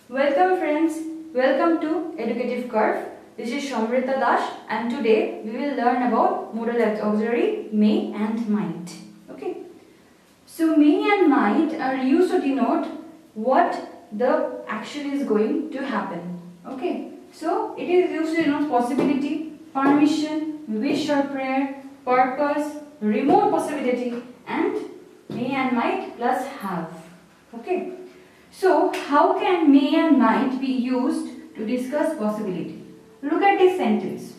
Welcome friends, welcome to Educative Curve. This is Somrita and today we will learn about modal auxiliary may and might. Okay. So may and might are used to denote what the action is going to happen. Okay. So it is used to denote possibility, permission, wish or prayer, purpose, remote possibility and may and might plus have. Okay. So, how can may and might be used to discuss possibility? Look at this sentence.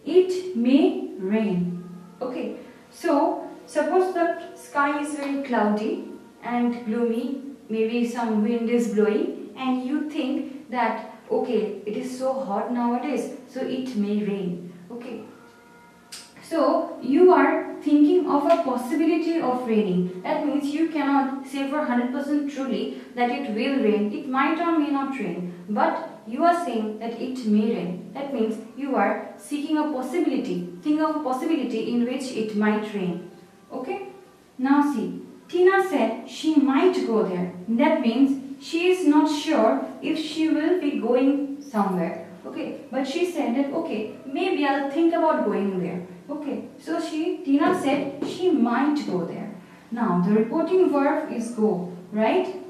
It may rain. Okay. So, suppose the sky is very cloudy and gloomy, maybe some wind is blowing and you think that, okay, it is so hot nowadays, so it may rain. Okay. So, you are thinking of a possibility of raining. That means you cannot say for 100% truly that it will rain. It might or may not rain. But you are saying that it may rain. That means you are seeking a possibility. Think of a possibility in which it might rain. Okay? Now see. Tina said she might go there. That means she is not sure if she will be going somewhere. Okay? But she said that, okay, maybe I'll think about going there. Okay, so Tina said she might go there. Now, the reporting verb is go, right?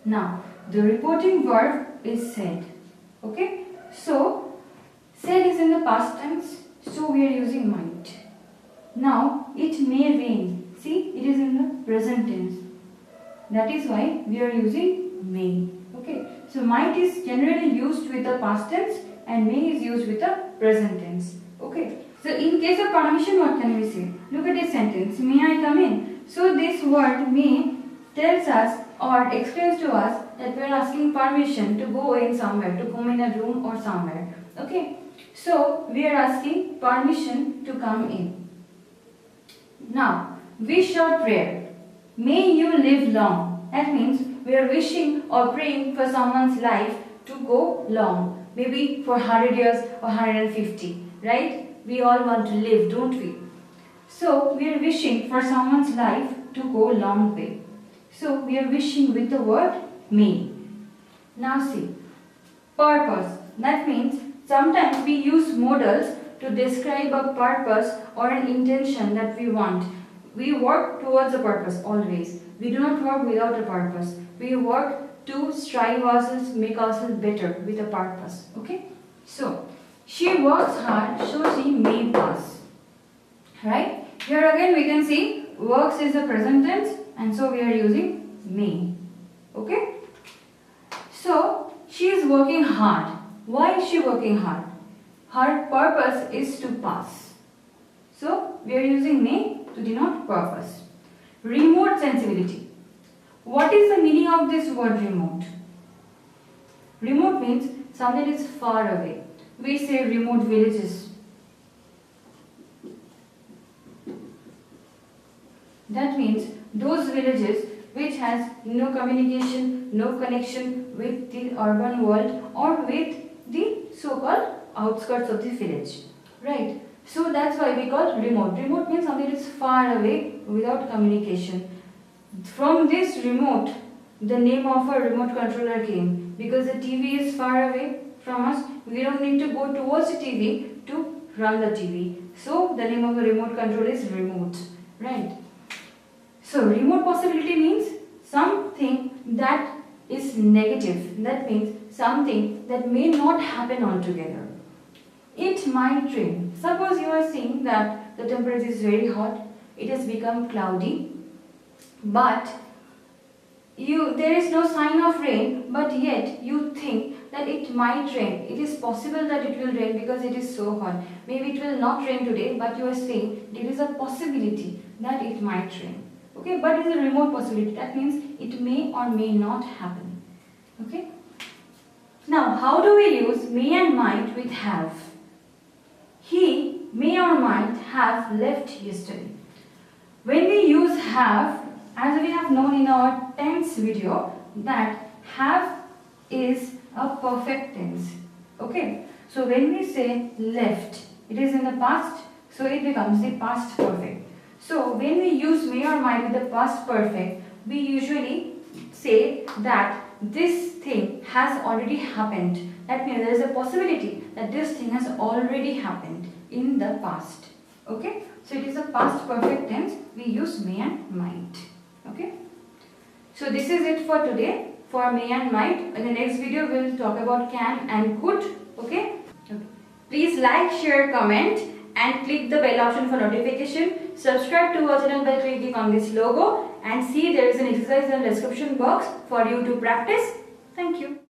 Now, the reporting verb is said. Okay, so said is in the past tense, so we are using might. Now, it may rain. See, it is in the present tense. That is why we are using may. Okay, so might is generally used with the past tense and may is used with the present tense. Okay, so in case of permission, what can we say? Look at this sentence, may I come in? So this word may tells us or explains to us that we are asking permission to go in somewhere, to come in a room or somewhere. Okay, so we are asking permission to come in. Now, wish or prayer. May you live long. That means we are wishing or praying for someone's life to go long. Maybe for 100 years or 150. Right? We all want to live, don't we? So, we are wishing for someone's life to go long way. So, we are wishing with the word may. Now see. Purpose. That means sometimes we use modals to describe a purpose or an intention that we want. We work towards a purpose always. We do not work without a purpose. We work to strive ourselves, make ourselves better with a purpose. Okay? So, she works hard, so she may pass. Right? Here again we can see works is the present tense and so we are using may. Okay? So, she is working hard. Why is she working hard? Her purpose is to pass. So, we are using may to denote purpose. Remote sensibility. What is the meaning of this word remote? Remote means something is far away. We say remote villages. That means those villages which has no communication, no connection with the urban world or with the so-called outskirts of the village. Right? So that's why we call remote. Remote means something is far away without communication. From this remote, the name of a remote controller came. Because the TV is far away from us, we don't need to go towards the TV to run the TV. So the name of a remote control is remote. Right? So remote possibility means something that is negative. That means something that may not happen altogether. It might rain. Suppose you are seeing that the temperature is very hot, it has become cloudy, but there is no sign of rain, but yet you think that it might rain. It is possible that it will rain because it is so hot. Maybe it will not rain today, but you are saying there is a possibility that it might rain. Okay, but it is a remote possibility. That means it may or may not happen. Okay. Now, how do we use may and might with have? He may or might have left yesterday. When we use have, as we have known in our tense video, that have is a perfect tense. Okay. So when we say left, it is in the past, so it becomes the past perfect. So when we use may or might with the past perfect, we usually say that this thing has already happened. That means there is a possibility that this thing has already happened in the past. Okay? So it is a past perfect tense. We use may and might. Okay? So this is it for today for may and might. In the next video we will talk about can and could. Okay? Please like, share, comment and click the bell option for notification. Subscribe to our channel by clicking on this logo and see there is an exercise in the description box for you to practice. Thank you.